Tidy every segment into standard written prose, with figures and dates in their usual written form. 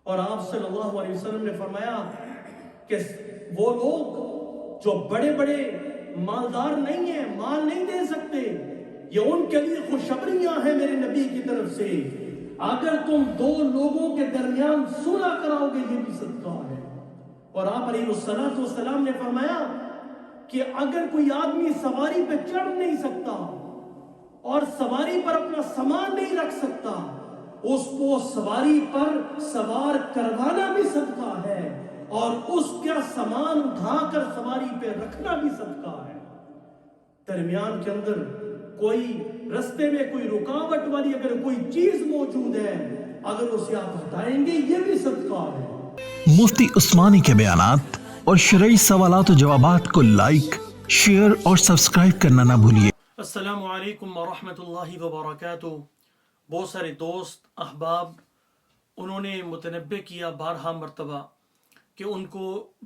اور آپ صلی اللہ علیہ وسلم نے فرمایا کہ وہ لوگ جو بڑے بڑے مالدار نہیں ہیں، مال نہیں دے سکتے، یہ ان کے لیے خوشخبریاں ہیں میرے نبی کی طرف سے، اگر تم دو لوگوں کے درمیان صلح کراؤ گے یہ بھی صدقہ ہے۔ اور آپ علیہ الصلوۃ والسلام نے فرمایا کہ اگر کوئی آدمی سواری پہ چڑھ نہیں سکتا اور سواری پر اپنا سامان نہیں رکھ سکتا، اس کو سواری پر سوار کروانا بھی صدقہ ہے، اور اس کا سامان اٹھا کر سواری پہ رکھنا بھی صدقہ ہے۔ درمیان کے اندر کوئی رستے میں کوئی رکاوٹ والی اگر کوئی چیز موجود ہے، اگر اسے آپ ہٹائیں گے یہ بھی صدقہ ہے۔ مفتی عثمانی کے بیانات اور شرعی سوالات و جوابات کو لائک، شیئر اور سبسکرائب کرنا نہ بھولیے۔ السلام علیکم ورحمۃ اللہ وبرکاتہ۔ بہت سارے دوست احباب انہوں نے متنبہ کیا بارہا مرتبہ کہ ان کو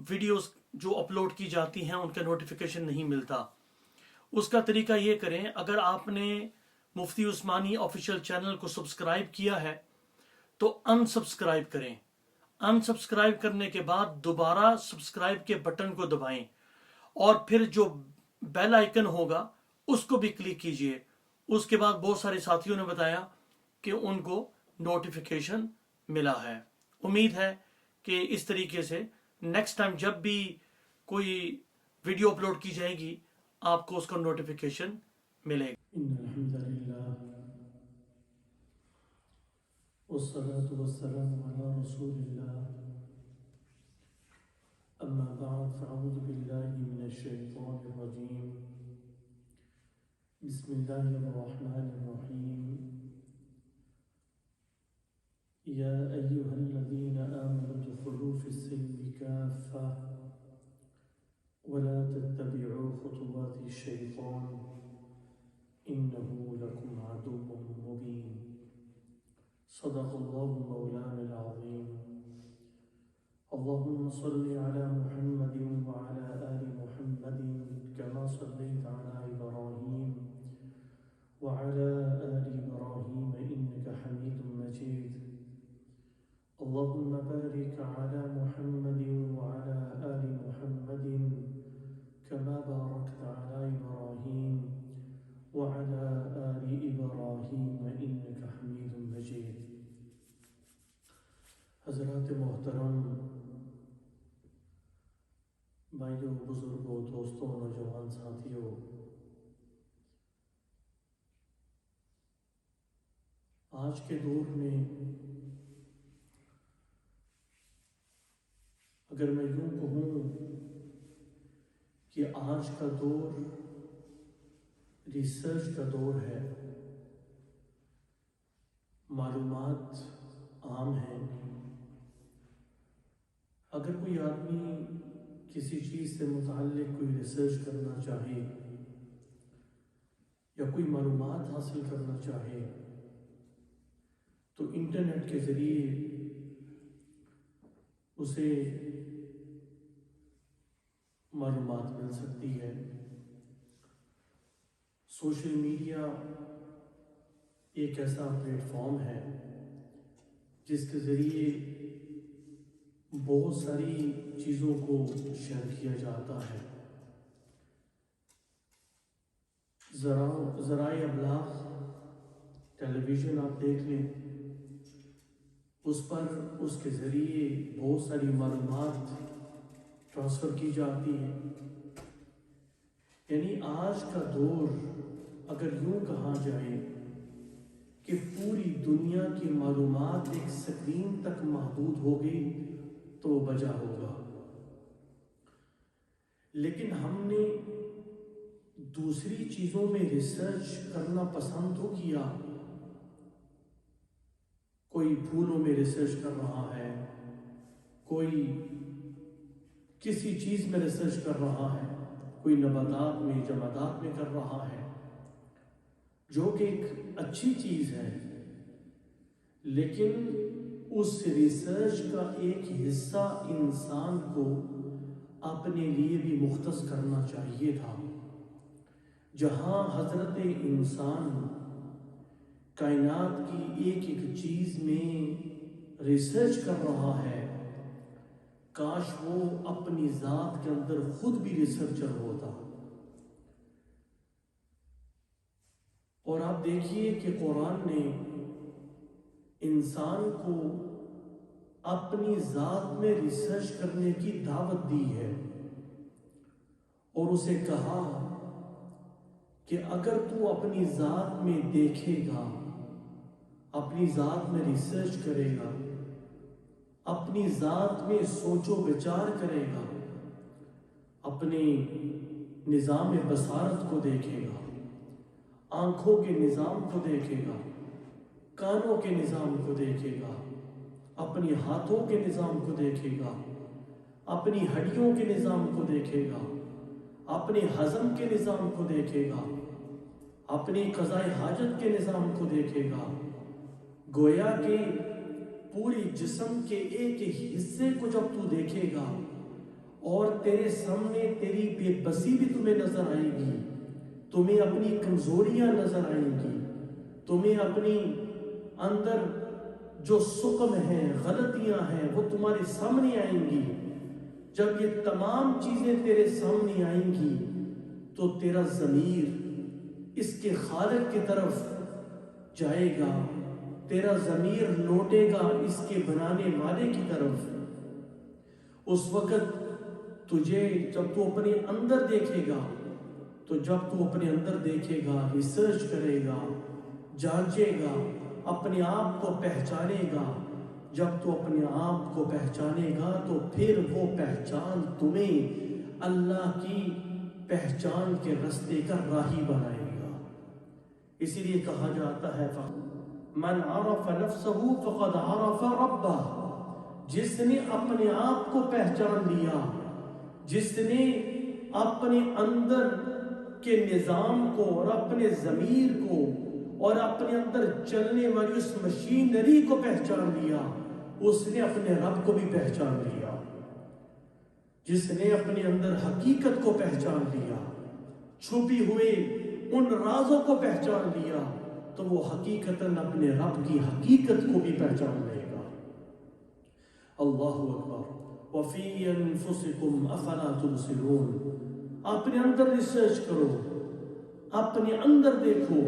ویڈیوز جو اپلوڈ کی جاتی ہیں ان کا نوٹیفیکیشن نہیں ملتا۔ اس کا طریقہ یہ کریں، اگر آپ نے مفتی عثمانی آفیشیل چینل کو سبسکرائب کیا ہے تو انسبسکرائب کریں۔ انسبسکرائب کرنے کے بعد دوبارہ سبسکرائب کے بٹن کو دبائیں، اور پھر جو بیل آئیکن ہوگا اس کو بھی کلک کیجئے۔ اس کے بعد بہت سارے ساتھیوں نے بتایا کہ ان کو نوٹیفیکیشن ملا ہے۔ امید ہے کہ اس طریقے سے نیکسٹ ٹائم جب بھی کوئی ویڈیو اپلوڈ کی جائے گی آپ کو اس کا نوٹیفیکیشن ملے گا۔ ان الحمد للہ والصلاة والسلام علی رسول اللہ، اما بعد فاعوذ باللہ من الشیطان الرجیم، بسم اللہ الرحمن الرحیم، یا ایہا الذین آمنوا ادخلوا فی السلم کافہ ولا تتبعوا خطوات الشیطان انه لکم عدو مبین۔ صدق اللہ مولانا العظیم۔ اللهم صل على محمد وعلى آل محمد كما صليت على إبراهيم وعلى آل إبراهيم إنك حميد مجيد۔ اللهم بارك على محمد وعلى آل محمد كما باركت على إبراهيم وعلى آل إبراهيم إنك حميد مجيد۔ حضرات محترم، بھائیوں، بزرگوں، دوستوں، نوجوان ساتھیوں، آج کے دور میں اگر میں یوں کہوں کہ آج کا دور ریسرچ کا دور ہے، معلومات عام ہیں۔ اگر کوئی آدمی کسی چیز سے متعلق کوئی ریسرچ کرنا چاہے یا کوئی معلومات حاصل کرنا چاہے تو انٹرنیٹ کے ذریعے اسے معلومات مل سکتی ہے۔ سوشل میڈیا ایک ایسا پلیٹ فارم ہے جس کے ذریعے بہت ساری چیزوں کو شیئر کیا جاتا ہے۔ ذرائع ابلاغ، ٹیلی ویژن آپ دیکھ لیں، اس پر اس کے ذریعے بہت ساری معلومات ٹرانسفر کی جاتی ہے۔ یعنی آج کا دور اگر یوں کہا جائے کہ پوری دنیا کی معلومات ایک سکرین تک محدود ہو گئی تو بجا ہوگا، لیکن ہم نے دوسری چیزوں میں ریسرچ کرنا پسند تو کیا۔ کوئی پھولوں میں ریسرچ کر رہا ہے، کوئی کسی چیز میں ریسرچ کر رہا ہے، کوئی نباتات میں، جمادات میں کر رہا ہے، جو کہ ایک اچھی چیز ہے، لیکن اس ریسرچ کا ایک حصہ انسان کو اپنے لیے بھی مختص کرنا چاہیے تھا۔ جہاں حضرت انسان کائنات کی ایک ایک چیز میں ریسرچ کر رہا ہے، کاش وہ اپنی ذات کے اندر خود بھی ریسرچر ہوتا۔ اور آپ دیکھیے کہ قرآن نے انسان کو اپنی ذات میں ریسرچ کرنے کی دعوت دی ہے، اور اسے کہا کہ اگر تو اپنی ذات میں دیکھے گا، اپنی ذات میں ریسرچ کرے گا، اپنی ذات میں سوچ و بچار کرے گا، اپنے نظام بصارت کو دیکھے گا، آنکھوں کے نظام کو دیکھے گا، کانوں کے نظام کو دیکھے گا، اپنی ہاتھوں کے نظام کو دیکھے گا، اپنی ہڈیوں کے نظام کو دیکھے گا، اپنے ہضم کے نظام کو دیکھے گا، اپنی قضاء حاجت کے نظام کو دیکھے گا، گویا کہ پوری جسم کے ایک حصے کو جب تو دیکھے گا اور تیرے سامنے تیری بے بسی بھی تمہیں نظر آئے گی، تمہیں اپنی کمزوریاں نظر آئیں گی، تمہیں اپنی اندر جو سقم ہیں، غلطیاں ہیں، وہ تمہارے سامنے آئیں گی۔ جب یہ تمام چیزیں تیرے سامنے آئیں گی تو تیرا ضمیر اس کے خالق کی طرف جائے گا، تیرا ضمیر لوٹے گا اس کے بنانے والے کی طرف۔ اس وقت تجھے جب تو اپنے اندر دیکھے گا، تو جب تو اپنے اندر دیکھے گا، ریسرچ کرے گا، جانچے گا، اپنے آپ کو پہچانے گا، جب تو اپنے آپ کو پہچانے گا تو پھر وہ پہچان تمہیں اللہ کی پہچان کے رستے کا راہی بنائے گا۔ اسی لیے کہا جاتا ہے من عرف نفسه فقد عرف ربہ، جس نے اپنے آپ کو پہچان لیا، جس نے اپنے اندر کے نظام کو اور اپنے ضمیر کو اور اپنے اندر چلنے والی اس مشینری کو پہچان لیا، اس نے اپنے رب کو بھی پہچان لیا۔ جس نے اپنے اندر حقیقت کو پہچان لیا، چھپی ہوئے ان رازوں کو پہچان لیا، تو وہ حقیقتاً اپنے رب کی حقیقت کو بھی پہچان لے گا۔ اللہ اکبر۔ وَفِي أَنفُسِكُمْ أَفَلَا تُبْصِرُونَ، اپنے اندر ریسرچ کرو، اپنے اندر دیکھو۔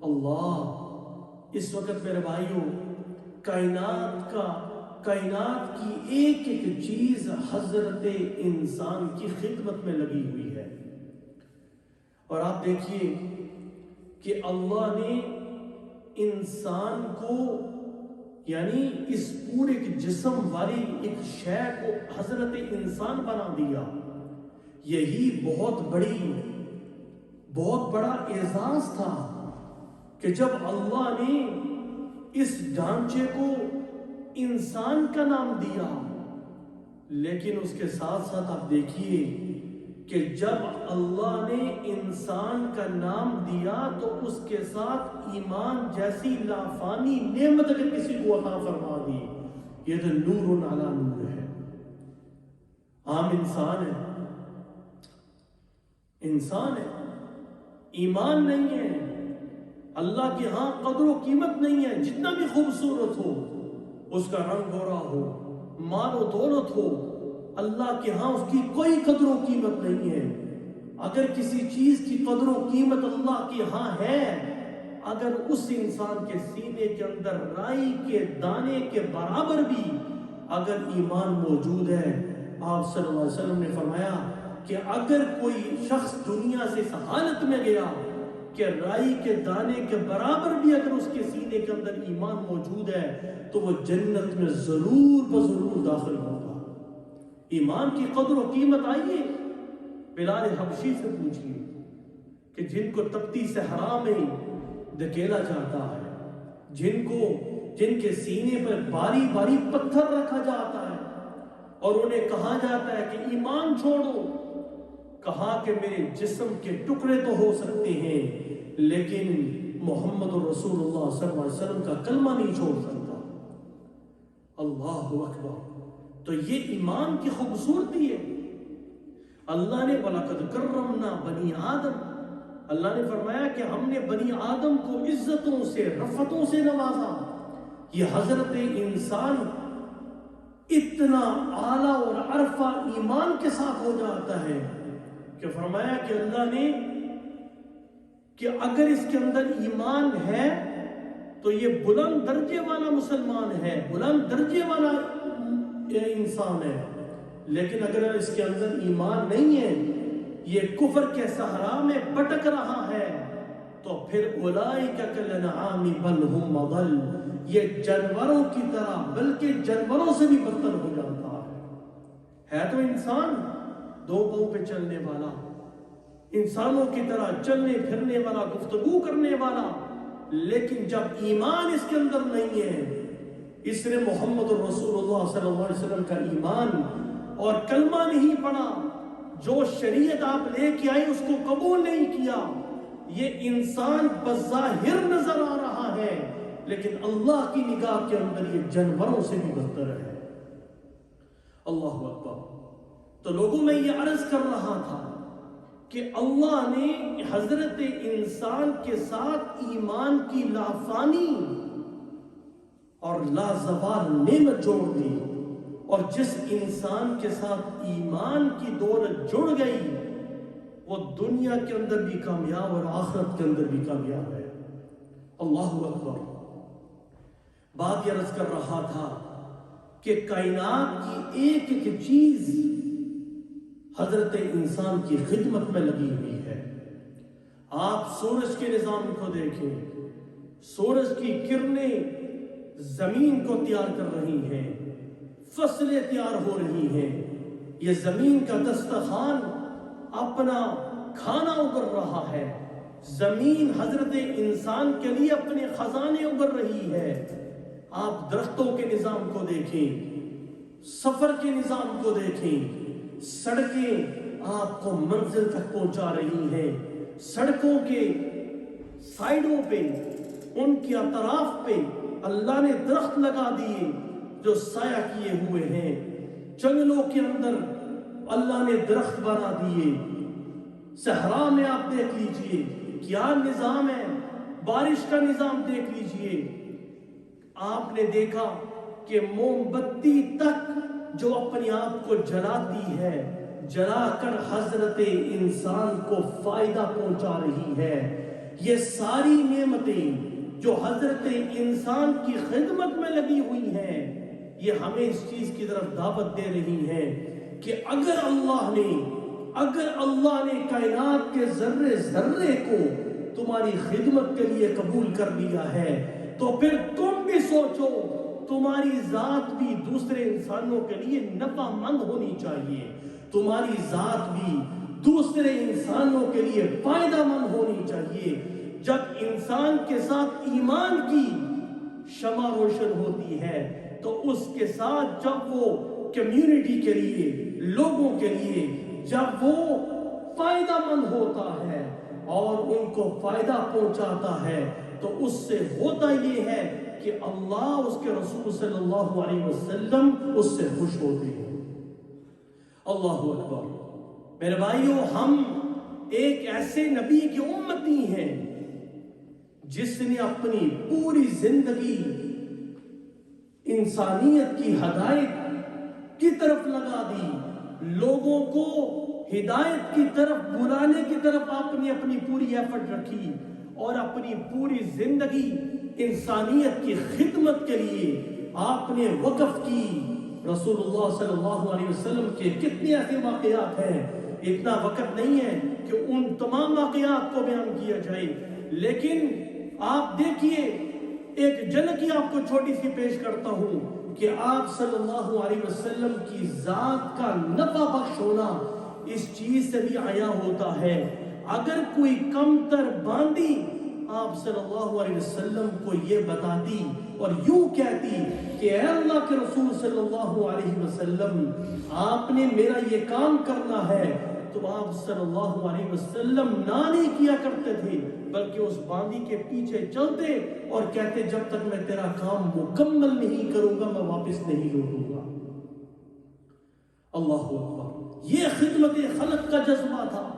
اللہ اس وقت میرے بھائیوں کائنات کی ایک ایک چیز حضرت انسان کی خدمت میں لگی ہوئی ہے، اور آپ دیکھیے کہ اللہ نے انسان کو یعنی اس پورے جسم والی ایک شے کو حضرت انسان بنا دیا۔ یہی بہت بڑا اعزاز تھا کہ جب اللہ نے اس ڈھانچے کو انسان کا نام دیا، لیکن اس کے ساتھ ساتھ آپ دیکھیے کہ جب اللہ نے انسان کا نام دیا تو اس کے ساتھ ایمان جیسی لافانی نعمت اگر کسی کو عطا فرما دی، یہ تو نور علی نور ہے۔ عام انسان ہے، ایمان نہیں ہے، اللہ کے ہاں قدر و قیمت نہیں ہے، جتنا بھی خوبصورت ہو، اس کا رنگ گورا ہو، مال و دولت ہو، اللہ کے ہاں اس کی کوئی قدر و قیمت نہیں ہے۔ اگر کسی چیز کی قدر و قیمت اللہ کے ہاں ہے، اگر اس انسان کے سینے کے اندر رائی کے دانے کے برابر بھی اگر ایمان موجود ہے، آپ صلی اللہ علیہ وسلم نے فرمایا کہ اگر کوئی شخص دنیا سے اس حالت میں گیا کہ رائی کے دانے کے برابر بھی اگر اس کے سینے کے اندر ایمان موجود ہے تو وہ جنت میں ضرور بضرور داخل ہوگا۔ ایمان کی قدر و قیمت آئیے بلال حبشی سے پوچھیے کہ جن کو تپتی صحرا میں دھکیلا جاتا ہے، جن کے سینے پر باری باری پتھر رکھا جاتا ہے اور انہیں کہا جاتا ہے کہ ایمان چھوڑو، کہا کہ میرے جسم کے ٹکڑے تو ہو سکتے ہیں لیکن محمد رسول اللہ صلی اللہ علیہ وسلم کا کلمہ نہیں چھوڑ سکتا۔ اللہ اکبر۔ تو یہ ایمان کی خوبصورتی ہے۔ اللہ نے وَلَقَدْ كَرَّمْنَا بَنِي آدم، اللہ نے فرمایا کہ ہم نے بنی آدم کو عزتوں سے رفتوں سے نوازا، یہ حضرت انسان اتنا اعلیٰ اور عرفہ ایمان کے ساتھ ہو جاتا ہے کہ فرمایا کہ اللہ نے کہ اگر اس کے اندر ایمان ہے تو یہ بلند درجے والا مسلمان ہے، بلند درجے والا انسان ہے، لیکن اگر اس کے اندر ایمان نہیں ہے، یہ کفر کے صحرا میں بھٹک رہا ہے، تو پھر اولئک کالانعام بل ہم اضل، یہ جانوروں کی طرح بلکہ جانوروں سے بھی بدتر ہو جاتا ہے تو انسان دو پاؤں پہ چلنے والا، انسانوں کی طرح چلنے پھرنے والا، گفتگو کرنے والا، لیکن جب ایمان اس کے اندر نہیں ہے، اس نے محمد رسول اللہ صلی اللہ علیہ وسلم کا ایمان اور کلمہ نہیں پڑھا، جو شریعت آپ لے کے آئی اس کو قبول نہیں کیا، یہ انسان بظاہر نظر آ رہا ہے لیکن اللہ کی نگاہ کے اندر یہ جانوروں سے بھی بدتر ہے۔ اللہ اکبر۔ تو لوگوں میں یہ عرض کر رہا تھا کہ اللہ نے حضرت انسان کے ساتھ ایمان کی لافانی اور لازوال نعمت جوڑ دی، اور جس انسان کے ساتھ ایمان کی دولت جڑ گئی وہ دنیا کے اندر بھی کامیاب اور آخرت کے اندر بھی کامیاب ہے۔ اللہ اکبر۔ بات یہ عرض کر رہا تھا کہ کائنات کی ایک ایک چیز حضرت انسان کی خدمت میں لگی ہوئی ہے۔ آپ سورج کے نظام کو دیکھیں، سورج کی کرنیں زمین کو تیار کر رہی ہیں، فصلیں تیار ہو رہی ہیں، یہ زمین کا دسترخوان اپنا کھانا اگر رہا ہے، زمین حضرت انسان کے لیے اپنے خزانے اگر رہی ہے۔ آپ درختوں کے نظام کو دیکھیں، سفر کے نظام کو دیکھیں، سڑکیں آپ کو منزل تک پہنچا رہی ہیں، سڑکوں کے سائیڈوں پہ، ان کے اطراف پہ اللہ نے درخت لگا دیے جو سایہ کیے ہوئے ہیں، جنگلوں کے اندر اللہ نے درخت بنا دیے، صحرا میں آپ دیکھ لیجئے کیا نظام ہے، بارش کا نظام دیکھ لیجئے۔ آپ نے دیکھا کہ موم بتی تک جو اپنے آپ کو جلاتی ہے، جلا کر حضرت انسان کو فائدہ پہنچا رہی ہے۔ یہ ساری نعمتیں جو حضرت انسان کی خدمت میں لگی ہوئی ہیں، یہ ہمیں اس چیز کی طرف دعوت دے رہی ہیں کہ اگر اللہ نے کائنات کے ذرے ذرے کو تمہاری خدمت کے لیے قبول کر لیا ہے تو پھر تم بھی سوچو، تمہاری ذات بھی دوسرے انسانوں کے لیے نفع مند ہونی چاہیے، تمہاری ذات بھی دوسرے انسانوں کے لیے فائدہ مند ہونی چاہیے۔ جب انسان کے ساتھ ایمان کی شمع روشن ہوتی ہے تو اس کے ساتھ جب وہ کمیونٹی کے لیے، لوگوں کے لیے جب وہ فائدہ مند ہوتا ہے اور ان کو فائدہ پہنچاتا ہے تو اس سے ہوتا یہ ہے کہ اللہ اس کے رسول صلی اللہ علیہ وسلم اس سے خوش ہوتے ہیں۔ اللہ اکبر۔ میرے بھائیوں، ہم ایک ایسے نبی کی امتی ہیں جس نے اپنی پوری زندگی انسانیت کی ہدایت کی طرف لگا دی، لوگوں کو ہدایت کی طرف بلانے کی طرف آپ نے اپنی پوری ایفرٹ رکھی اور اپنی پوری زندگی انسانیت کی خدمت کے لیے آپ نے وقف کی۔ رسول اللہ صلی اللہ علیہ وسلم کے کتنے ایسے واقعات ہیں، اتنا وقت نہیں ہے کہ ان تمام واقعات کو بیان کیا جائے، لیکن آپ دیکھیے ایک جھلک آپ کو چھوٹی سی پیش کرتا ہوں کہ آپ صلی اللہ علیہ وسلم کی ذات کا نفع بخش ہونا اس چیز سے بھی عیاں ہوتا ہے۔ اگر کوئی کمتر باندی آپ صلی اللہ علیہ وسلم کو یہ بتاتی اور یوں کہتی کہ اے اللہ کے رسول صلی اللہ علیہ وسلم آپ نے میرا یہ کام کرنا ہے، تو آپ صلی اللہ علیہ وسلم نہ نہیں کیا کرتے تھے، بلکہ اس باندی کے پیچھے چلتے اور کہتے جب تک میں تیرا کام مکمل نہیں کروں گا میں واپس نہیں لوٹوں گا۔ اللہ اکبر۔ یہ خدمت خلق کا جذبہ تھا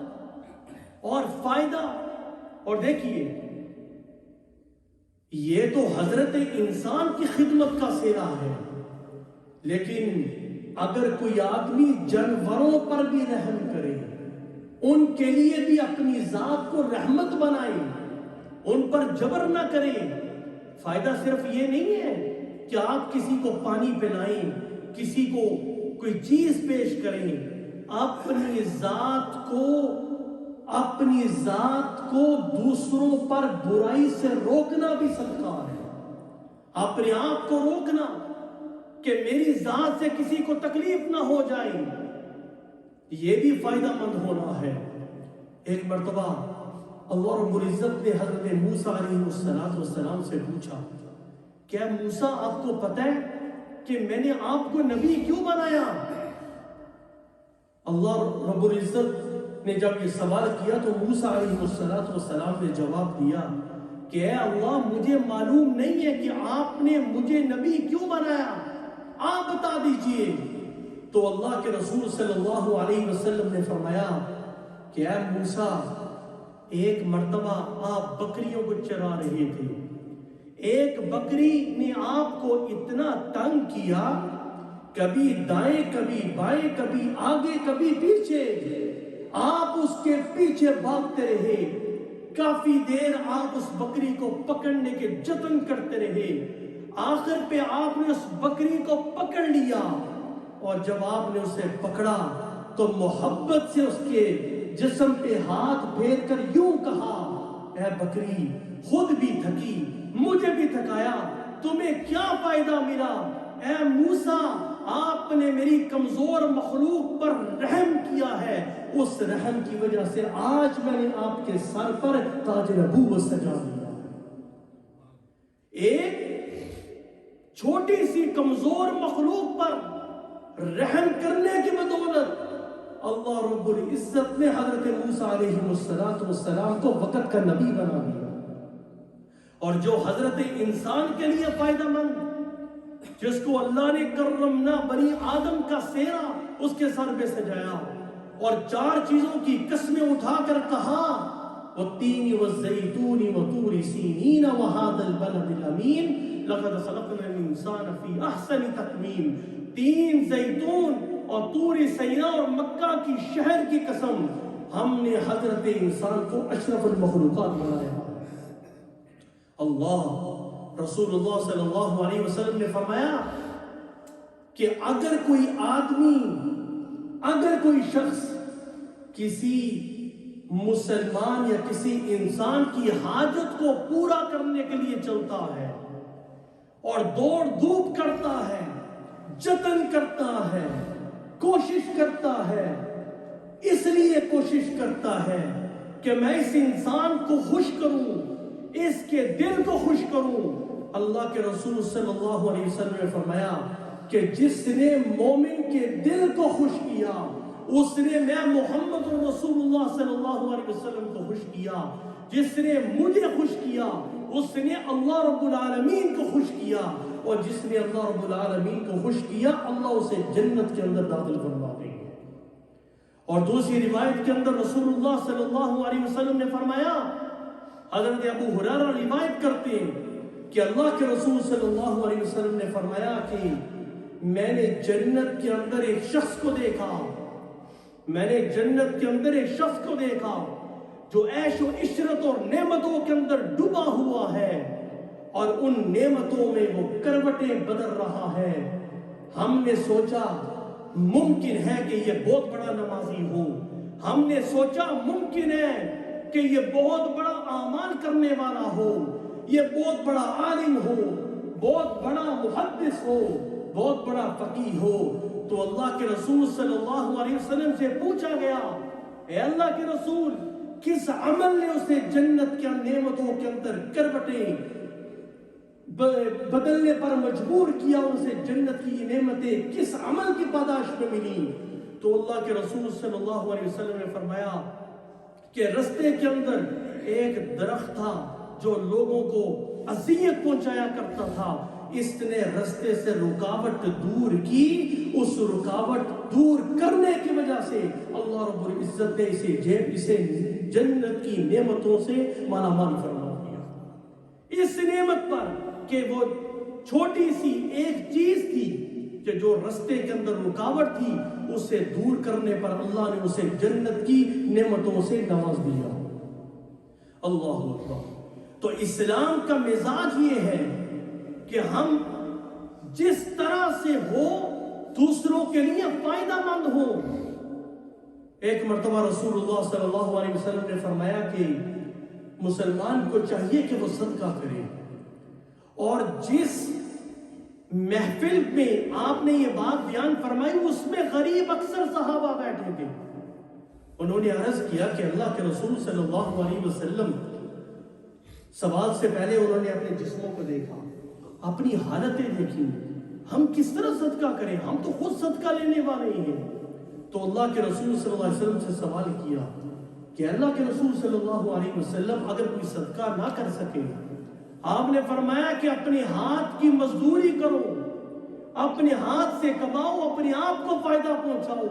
اور فائدہ۔ اور دیکھیے یہ تو حضرت انسان کی خدمت کا سیرا ہے، لیکن اگر کوئی آدمی جانوروں پر بھی رحم کرے، ان کے لیے بھی اپنی ذات کو رحمت بنائے، ان پر جبر نہ کرے، فائدہ صرف یہ نہیں ہے کہ آپ کسی کو پانی پلائیں، کسی کو کوئی چیز پیش کریں، اپنی ذات کو دوسروں پر برائی سے روکنا بھی صدقہ ہے۔ اپنے آپ کو روکنا کہ میری ذات سے کسی کو تکلیف نہ ہو جائے، یہ بھی فائدہ مند ہونا ہے۔ ایک مرتبہ اللہ رب العزت نے حضرت موسیٰ علیہ السلام سے پوچھا کہ اے موسیٰ، آپ کو پتہ ہے کہ میں نے آپ کو نبی کیوں بنایا؟ اللہ رب العزت نے جب یہ سوال کیا تو موسیٰ علیہ السلام نے جواب دیا کہ اے اللہ، مجھے معلوم نہیں ہے کہ آپ نے مجھے نبی کیوں بنایا، آپ بتا دیجئے۔ تو اللہ کے رسول صلی اللہ علیہ وسلم نے فرمایا کہ اے موسیٰ، ایک مرتبہ آپ بکریوں کو چرا رہے تھے، ایک بکری نے آپ کو اتنا تنگ کیا، کبھی دائیں کبھی بائیں، کبھی آگے کبھی پیچھے، آپ اس کے پیچھے بھاگتے رہے، کافی دیر آپ اس بکری کو پکڑنے کے جتن کرتے رہے، آخر پہ آپ نے اس بکری کو پکڑ لیا، اور جب آپ نے اسے پکڑا تو محبت سے اس کے جسم پہ ہاتھ پھیر کر یوں کہا، اے بکری، خود بھی تھکی، مجھے بھی تھکایا، تمہیں کیا فائدہ ملا؟ اے موسیٰ، آپ نے میری کمزور مخلوق پر رحم کیا ہے، اس رحم کی وجہ سے آج میں نے آپ کے سر پر تاج نبوت سجا دیا۔ ایک چھوٹی سی کمزور مخلوق پر رحم کرنے کی بدولت اللہ رب العزت نے حضرت موسیٰ علیہ السلام کو وقت کا نبی بنا دیا۔ اور جو حضرت انسان کے لیے فائدہ مند، جس کو اللہ نے کرمنا بنی آدم کا سیرا اس کے سر پہ سجایا، اور 4 چیزوں کی قسمیں اٹھا کر کہا، والتین والزیتون وطور سینین وہذا البلد الامین لقد خلقنا الانسان فی احسن تقویم۔ 3 زیتون اور طور سینا اور مکہ کی شہر کی قسم، ہم نے حضرت انسان کو اشرف المخلوقات بنایا۔ اللہ رسول اللہ صلی اللہ علیہ وسلم نے فرمایا کہ اگر کوئی آدمی، اگر کوئی شخص کسی مسلمان یا کسی انسان کی حاجت کو پورا کرنے کے لیے چلتا ہے اور دوڑ دھوپ کرتا ہے، جتن کرتا ہے، کوشش کرتا ہے، اس لیے کوشش کرتا ہے کہ میں اس انسان کو خوش کروں، اس کے دل کو خوش کروں، اللہ کے رسول صلی اللہ علیہ وسلم نے فرمایا کہ جس نے مومن کے دل کو خوش کیا، اس نے میں محمد رسول اللہ صلی اللہ علیہ وسلم کو خوش کیا، جس نے مجھے خوش کیا اس نے اللہ رب العالمین کو خوش کیا، اور جس نے اللہ رب العالمین کو خوش کیا اللہ اسے جنت کے اندر داخل فرما دیں گے۔ اور دوسری روایت کے اندر رسول اللہ صلی اللہ علیہ وسلم نے فرمایا، حضرت ابو ہریرہ روایت کرتے ہیں کہ اللہ کے رسول صلی اللہ علیہ وسلم نے فرمایا کہ میں نے جنت کے اندر ایک شخص کو دیکھا، میں نے جنت کے اندر ایک شخص کو دیکھا جو عیش و عشرت اور نعمتوں کے اندر ڈوبا ہوا ہے، اور ان نعمتوں میں وہ کروٹیں بدل رہا ہے۔ ہم نے سوچا ممکن ہے کہ یہ بہت بڑا نمازی ہو، ہم نے سوچا ممکن ہے کہ یہ بہت بڑا اعمال کرنے والا ہو، یہ بہت بڑا عالم ہو، بہت بڑا محدث ہو، بہت بڑا فقیہ ہو۔ تو اللہ کے رسول صلی اللہ علیہ وسلم سے پوچھا گیا، اے اللہ کے رسول، کس عمل نے اسے جنت کے نعمتوں کے اندر کروٹیں بدلنے پر مجبور کیا، اسے جنت کی نعمتیں کس عمل کی پاداش میں ملی؟ تو اللہ کے رسول صلی اللہ علیہ وسلم نے فرمایا کہ رستے کے اندر ایک درخت تھا جو لوگوں کو اذیت پہنچایا کرتا تھا، اس نے رستے سے رکاوٹ دور کی، اس رکاوٹ دور کرنے کی وجہ سے اللہ رب العزت نے اسے جنت کی نعمتوں سے مالا مال فرما دیا۔ اس نعمت پر کہ وہ چھوٹی سی ایک چیز تھی کہ جو رستے کے اندر رکاوٹ تھی اسے دور کرنے پر اللہ نے اسے جنت کی نعمتوں سے نواز دیا. اللہ اکبر. تو اسلام کا مزاج یہ ہے کہ ہم جس طرح سے ہو دوسروں کے لیے فائدہ مند ہو. ایک مرتبہ رسول اللہ صلی اللہ علیہ وسلم نے فرمایا کہ مسلمان کو چاہیے کہ وہ صدقہ کرے، اور جس محفل میں آپ نے یہ بات بیان فرمائی اس میں غریب اکثر صحابہ بیٹھے تھے. انہوں نے عرض کیا کہ اللہ کے رسول صلی اللہ علیہ وسلم، سوال سے پہلے انہوں نے اپنے جسموں کو دیکھا، اپنی حالتیں دیکھی، ہم کس طرح صدقہ کریں، ہم تو خود صدقہ لینے والے ہیں. تو اللہ کے رسول صلی اللہ علیہ وسلم سے سوال کیا کہ اللہ کے رسول صلی اللہ علیہ وسلم اگر کوئی صدقہ نہ کر سکے، آپ نے فرمایا کہ اپنے ہاتھ کی مزدوری کرو، اپنے ہاتھ سے کماؤ، اپنے آپ کو فائدہ پہنچاؤ،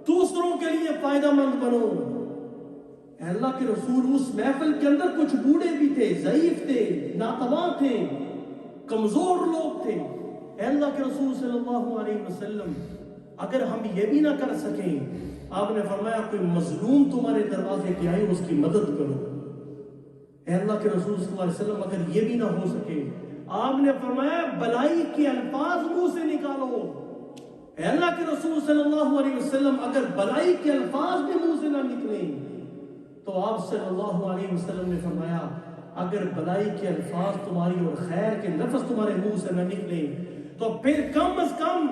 دوسروں کے لیے فائدہ مند بنو. اے اللہ کے رسول، اس محفل کے اندر کچھ بوڑھے بھی تھے، ضعیف تھے، ناتواں تھے، کمزور لوگ تھے. اے اللہ کے رسول صلی اللہ علیہ وسلم، اگر ہم یہ بھی نہ کر سکیں، آپ نے فرمایا کوئی مظلوم تمہارے دروازے پہ آئے اس کی مدد کرو. اے اللہ کے رسول صلی اللہ علیہ وسلم، اگر یہ بھی نہ ہو سکے، آپ نے فرمایا بلائی کے الفاظ منہ سے نکالو. اے اللہ کے رسول صلی اللہ علیہ وسلم، اگر بلائی کے الفاظ بھی منہ سے نہ نکلیں، تو آپ صلی اللہ علیہ وسلم نے فرمایا اگر بلائی کے الفاظ تمہاری اور خیر کے لفظ تمہارے منہ سے نہ نکلیں تو پھر کم از کم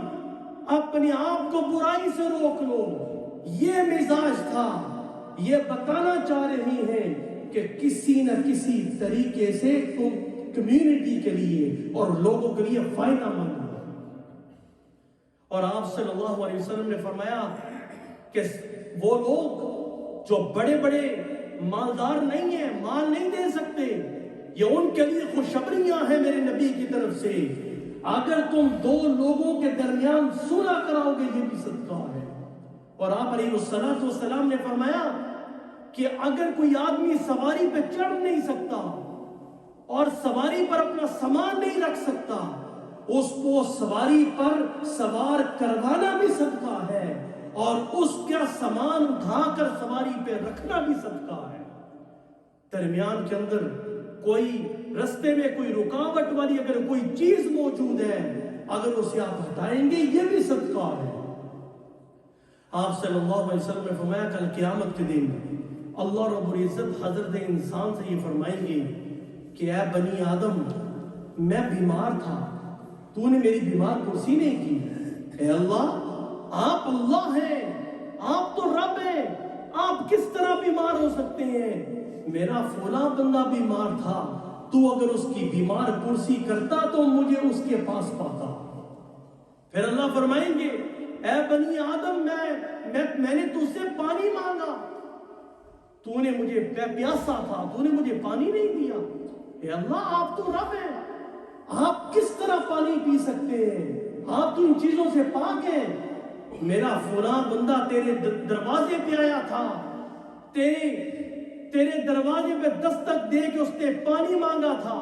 اپنے آپ کو برائی سے روک لو. یہ مزاج تھا. یہ بتانا چاہ رہی ہیں کہ کسی نہ کسی طریقے سے تم کمیونٹی کے لیے اور لوگوں کے لیے فائدہ مند ہو. اور آپ صلی اللہ علیہ وسلم نے فرمایا کہ وہ لوگ جو بڑے بڑے مالدار نہیں ہیں، مال نہیں دے سکتے، یہ ان کے لیے خوشخبریاں ہیں میرے نبی کی طرف سے. اگر تم دو لوگوں کے درمیان صلح کراؤ گے یہ بھی صدقہ ہے. اور آپ علیہ الصلوۃ والسلام نے فرمایا کہ اگر کوئی آدمی سواری پہ چڑھ نہیں سکتا اور سواری پر اپنا سامان نہیں رکھ سکتا، اس کو سواری پر سوار کروانا بھی صدقہ ہے، اور اس کا سامان اٹھا کر سواری پہ رکھنا بھی صدقہ ہے. درمیان کے اندر کوئی رستے میں کوئی رکاوٹ والی اگر کوئی چیز موجود ہے، اگر اسے آپ ہٹائیں گے یہ بھی صدقہ ہے. آپ صلی اللہ علیہ وسلم نے فرمایا کل قیامت کے دن اللہ رب العزت حضرت انسان سے یہ فرمائیں گے کہ اے بنی آدم، میں بیمار تھا، تو نے میری بیمار پرسی نہیں کی. اے اللہ، آپ اللہ ہیں، آپ تو رب ہیں، آپ کس طرح بیمار ہو سکتے ہیں؟ میرا فلاں بندہ بیمار تھا، تو اگر اس کی بیمار پرسی کرتا تو مجھے اس کے پاس پاتا. پھر اللہ فرمائیں گے اے بنی آدم، میں نے تجھ سے پانی مانگا، تو نے مجھے پیاسا تھا، تو نے مجھے پانی نہیں دیا. اے اللہ، آپ تو رب ہیں، آپ کس طرح پانی پی سکتے ہیں؟ آپ تو ان چیزوں سے پاک ہیں. میرا فلاں بندہ تیرے دروازے پہ آیا تھا، تیرے دروازے پہ دستک دے کے اس نے پانی مانگا تھا،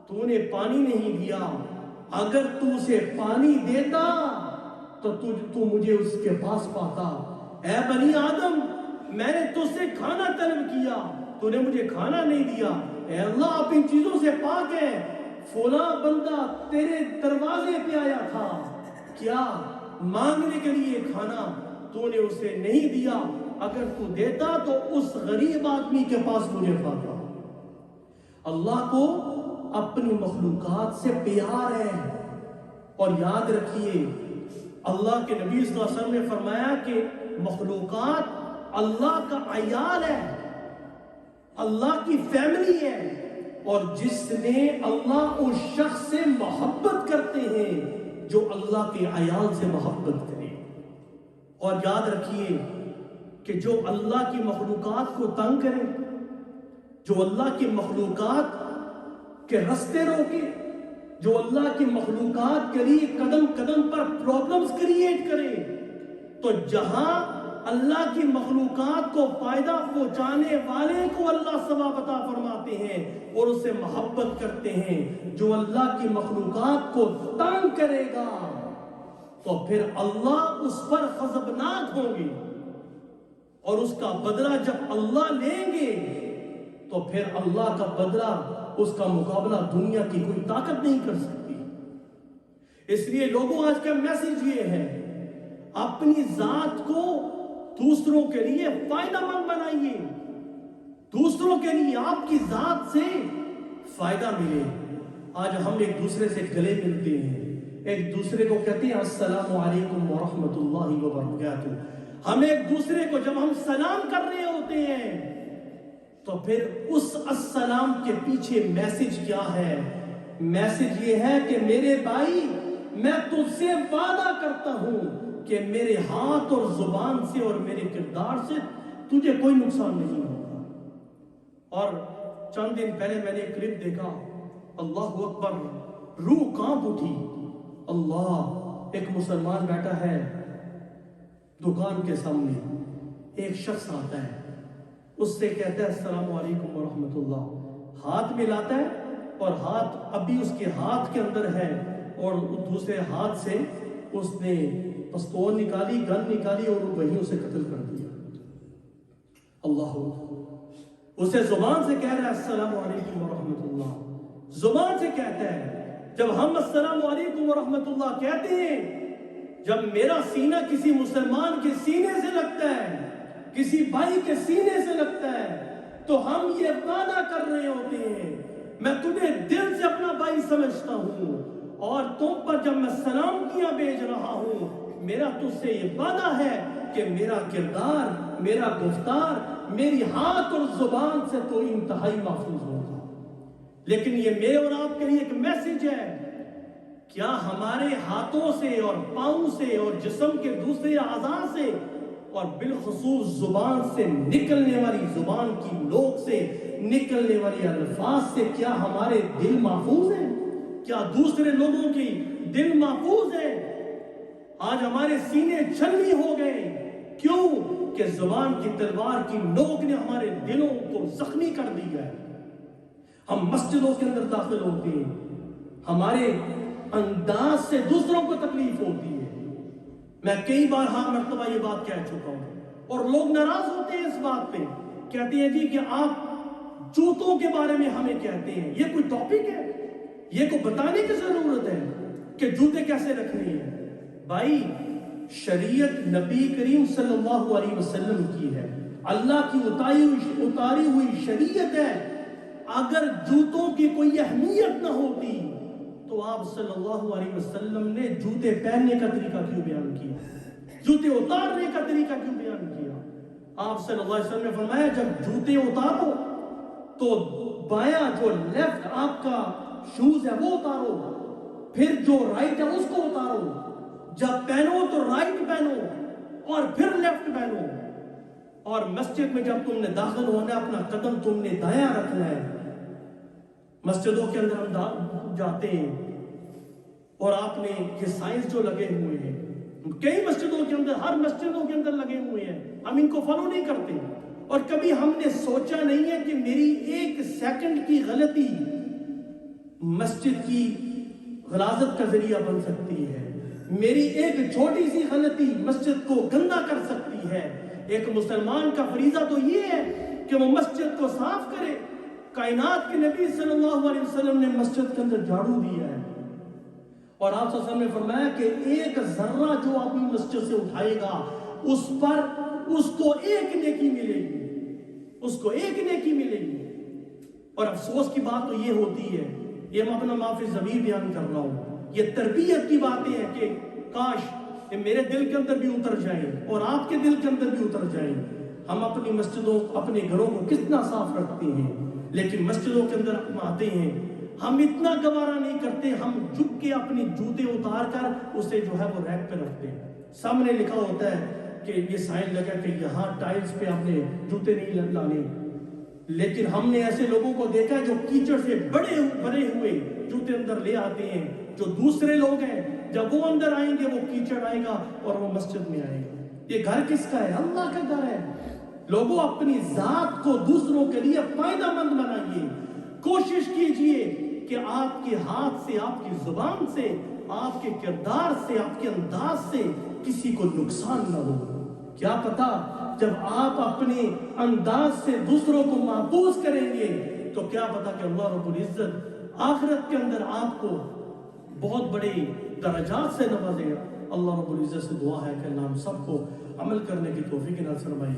تو نے پانی نہیں دیا. اگر تو اسے پانی دیتا تو مجھے اس کے پاس پاتا. اے بنی آدم، میں نے تجھ سے کھانا طلب کیا، تو نے مجھے کھانا نہیں دیا. اے اللہ، آپ ان چیزوں سے پاک ہیں. فلاں بندہ تیرے دروازے پہ آیا تھا، کیا مانگنے کے لیے کھانا، تو نے اسے نہیں دیا. اگر تو دیتا تو اس غریب آدمی کے پاس مجھے پاتا. اللہ کو اپنی مخلوقات سے پیار ہے. اور یاد رکھیے، اللہ کے نبی صلی اللہ علیہ وسلم نے فرمایا کہ مخلوقات اللہ کا عیال ہے، اللہ کی فیملی ہے، اور جس نے اللہ اس شخص سے محبت کرتے ہیں جو اللہ کے عیال سے محبت کرے. اور یاد رکھیے کہ جو اللہ کی مخلوقات کو تنگ کرے، جو اللہ کی مخلوقات کے رستے روکے، جو اللہ کی مخلوقات کے لیے قدم قدم پر پرابلمز کریٹ کرے، تو جہاں اللہ کی مخلوقات کو فائدہ پہنچانے والے کو اللہ ثواب عطا فرماتے ہیں اور اس سے محبت کرتے ہیں. جو اللہ کی مخلوقات کو تنگ کرے گا تو پھر اللہ اس پر غضبناک ہوں گے اور اس کا بدلہ جب اللہ لیں گے تو پھر اللہ کا بدلہ اس کا مقابلہ دنیا کی کوئی طاقت نہیں کر سکتی. اس لیے لوگوں آج کا میسج یہ ہے اپنی ذات کو دوسروں کے لیے فائدہ مند بنائیے, دوسروں کے لیے آپ کی ذات سے فائدہ ملے. آج ہم ایک دوسرے سے گلے ملتے ہیں, ایک دوسرے کو کہتے ہیں السلام علیکم ورحمۃ اللہ وبرکاتہ. ہم ایک دوسرے کو جب ہم سلام کر رہے ہوتے ہیں تو پھر اس السلام کے پیچھے میسج کیا ہے؟ میسج یہ ہے کہ میرے بھائی میں تجھ سے وعدہ کرتا ہوں کہ میرے ہاتھ اور زبان سے اور میرے کردار سے تجھے کوئی نقصان نہیں ہوگا. اور چند دن پہلے میں نے ایک کلپ دیکھا, اللہ اکبر, روح کانپ اٹھی. اللہ, ایک مسلمان بیٹھا ہے دکان کے سامنے, ایک شخص آتا ہے, اس سے کہتا ہے السلام علیکم ورحمۃ اللہ, ہاتھ ملاتا ہے اور ہاتھ ابھی اس کے ہاتھ کے اندر ہے اور دوسرے ہاتھ سے اس نے پستول نکالی, گن نکالی اور وہیں اسے قتل کر دیا. اللہ, اسے زبان سے کہہ رہا ہے السلام علیکم ورحمۃ اللہ, زبان سے کہتا ہے. جب ہم السلام علیکم ورحمۃ اللہ کہتے ہیں, جب میرا سینہ کسی مسلمان کے سینے سے لگتا ہے, کسی بھائی کے سینے سے لگتا ہے, تو ہم یہ وعدہ کر رہے ہوتے ہیں میں تمہیں دل سے اپنا بھائی سمجھتا ہوں اور تم پر جب میں سلامتیاں بھیج رہا ہوں میرا تجھ سے یہ وعدہ ہے کہ میرا کردار, میرا گفتار, میری ہاتھ اور زبان سے تو انتہائی محفوظ ہوگا. لیکن یہ میرے اور آپ کے لیے ایک میسج ہے, کیا ہمارے ہاتھوں سے اور پاؤں سے اور جسم کے دوسرے اعضاء سے اور بالخصوص زبان سے نکلنے والی, زبان کی نوک سے نکلنے والی الفاظ سے کیا ہمارے دل محفوظ ہیں؟ کیا دوسرے لوگوں کی دل محفوظ ہے؟ آج ہمارے سینے چھلنی ہو گئے, کیوں کہ زبان کی تلوار کی نوک نے ہمارے دلوں کو زخمی کر دیا ہے. ہم مسجدوں کے اندر داخل ہوتے ہیں, ہمارے انداز سے دوسروں کو تکلیف ہوتی ہے. میں کئی بار مرتبہ یہ بات کہہ چکا ہوں اور لوگ ناراض ہوتے ہیں اس بات پہ, کہتے ہیں جی کہ آپ جوتوں کے بارے میں ہمیں کہتے ہیں, یہ کوئی ٹاپک ہے؟ یہ کو بتانے کی ضرورت ہے کہ جوتے کیسے رکھنے ہیں؟ بھائی, شریعت نبی کریم صلی اللہ علیہ وسلم کی ہے, اللہ کی اتاری ہوئی شریعت ہے. اگر جوتوں کی کوئی اہمیت نہ ہوتی تو آپ صلی اللہ علیہ وسلم نے جوتے پہننے کا طریقہ کیوں بیان کیا؟ جوتے اتارنے کا طریقہ کیوں بیان کیا؟ آپ صلی اللہ علیہ وسلم نے فرمایا جب جوتے اتارو تو بایاں جو لیفٹ آپ کا شوز ہے وہ اتارو, پھر جو رائٹ ہے اس کو اتارو, جب پہنو تو رائٹ پہنو اور پھر لیفٹ پہنو, اور مسجد میں جب تم نے داخل ہونا اپنا قدم تم نے دایاں رکھنا ہے. مسجدوں کے اندر ہم جاتے ہیں اور آپ نے یہ سائنس جو لگے ہوئے ہیں کئی مسجدوں کے اندر, ہر مسجدوں کے اندر لگے ہوئے ہیں, ہم ان کو فالو نہیں کرتے اور کبھی ہم نے سوچا نہیں ہے کہ میری ایک سیکنڈ کی غلطی مسجد کی غلاظت کا ذریعہ بن سکتی ہے, میری ایک چھوٹی سی غلطی مسجد کو گندا کر سکتی ہے. ایک مسلمان کا فریضہ تو یہ ہے کہ وہ مسجد کو صاف کرے. کائنات کے نبی صلی اللہ علیہ وسلم نے مسجد کے اندر جھاڑو دیا ہے اور آپ صلی اللہ علیہ وسلم نے فرمایا کہ ایک ذرہ جو اپنی مسجد سے اٹھائے گا اس پر اس کو ایک نیکی ملے گی, اس کو ایک نیکی ملے گی. اور افسوس کی بات تو یہ ہوتی ہے, یہ میں اپنا معافی ضمیر بیان کر رہا ہوں, یہ تربیت کی باتیں ہیں کہ کاش یہ میرے دل کے اندر بھی اتر جائیں اور آپ کے دل کے اندر بھی اتر جائیں. ہم اپنی مسجدوں, اپنے گھروں کو کتنا صاف رکھتے ہیں, لیکن مسجدوں کے اندر ہم آتے ہیں, ہم اتنا گوارا نہیں کرتے, ہم جھک کے اپنے جوتے اتار کر اسے جو ہے وہ ریک پہ رکھتے ہیں. سامنے لکھا ہوتا ہے کہ یہ سائن لگا کہ یہاں ٹائلز پہ آپ نے جوتے نہیں لانے, لیکن ہم نے ایسے لوگوں کو دیکھا ہے جو کیچڑ سے بڑے ہوئے جوتے اندر لے آتے ہیں. جو دوسرے لوگ ہیں جب وہ اندر آئیں گے وہ کیچڑ آئے گا اور وہ مسجد میں آئے گا. یہ گھر کس کا ہے؟ اللہ کا گھر ہے. لوگوں اپنی ذات کو دوسروں کے لیے فائدہ مند بنائیے. کوشش کیجئے کہ آپ کے ہاتھ سے، آپ کی زبان سے، آپ کے کردار سے، آپ کے انداز سے کسی کو نقصان نہ ہو. کیا پتا جب آپ اپنے انداز سے دوسروں کو محفوظ کریں گے تو کیا پتا کہ اللہ رب العزت آخرت کے اندر آپ کو بہت بڑے درجات سے نوازے گا. اللہ رب العزت سے دعا ہے کہ اللہ ہم سب کو عمل کرنے کی توفیق عنایت فرمائے.